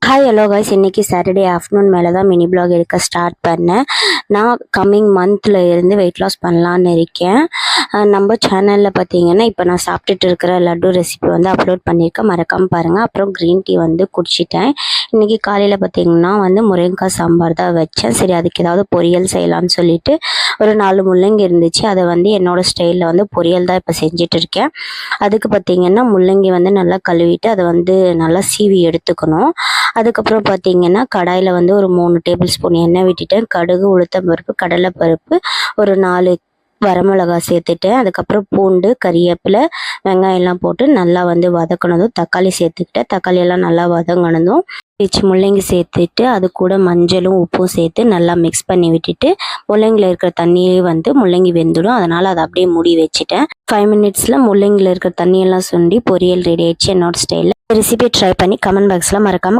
Hi hello guys, இன்றைக்கி Saturday afternoon மேலே தான் மினி பிளாக் எடுக்க ஸ்டார்ட் பண்ணேன். நான் கம்மிங் மந்தில் இருந்து வெயிட் லாஸ் பண்ணலான்னு இருக்கேன். நம்ம சேனலில் பார்த்தீங்கன்னா இப்போ நான் சாப்பிட்டுட்டு இருக்கிற லட்டு ரெசிபி வந்து அப்லோட் பண்ணியிருக்கேன், மறக்காமல் பாருங்கள். அப்புறம் க்ரீன் டீ வந்து குடிச்சிட்டேன். இன்றைக்கி காலையில் பார்த்தீங்கன்னா வந்து முருங்கைக்காய் சாம்பார் தான் வச்சேன். சரி, அதுக்கு ஏதாவது பொரியல் செய்யலான்னு சொல்லிட்டு ஒரு 4 முள்ளங்கி இருந்துச்சு. அதை வந்து என்னோடய ஸ்டைலில் வந்து பொரியல் தான் இப்போ செஞ்சுட்டு இருக்கேன். அதுக்கு பார்த்தீங்கன்னா முள்ளங்கி வந்து நல்லா கழுவிட்டு அதை வந்து நல்லா சீவி எடுத்துக்கணும். அதுக்கப்புறம் பார்த்தீங்கன்னா கடாயில் வந்து ஒரு 3 டேபிள் ஸ்பூன் எண்ணெய் விட்டுட்டேன். கடுகு, உளுத்தம்பருப்பு, கடலைப்பருப்பு, ஒரு 4 வரமிளகாய் சேர்த்துட்டேன். அதுக்கப்புறம் பூண்டு, கறிவேப்பிலை, வெங்காயம்லாம் போட்டு நல்லா வந்து வதக்கினதும் தக்காளி சேர்த்துக்கிட்டேன். தக்காளியெல்லாம் நல்லா வதங்கினதும் முள்ளங்கி சேர்த்துட்டு அது கூட மஞ்சளும் உப்பும் சேர்த்து நல்லா மிக்ஸ் பண்ணி விட்டுட்டு முள்ளங்கியில் இருக்கிற தண்ணியே வந்து முள்ளங்கி வெந்துடும். அதனால் அதை அப்படியே மூடி வச்சுட்டேன். 5 மினிட்ஸில் முள்ளங்கியில் இருக்கிற தண்ணியெல்லாம் சுண்டி பொரியல் ரெடி ஆயிடுச்சு. என்னோட ஸ்டைலில் ரெசிபி ட்ரை பண்ணி கமெண்ட் பாக்ஸில் மறக்காமல்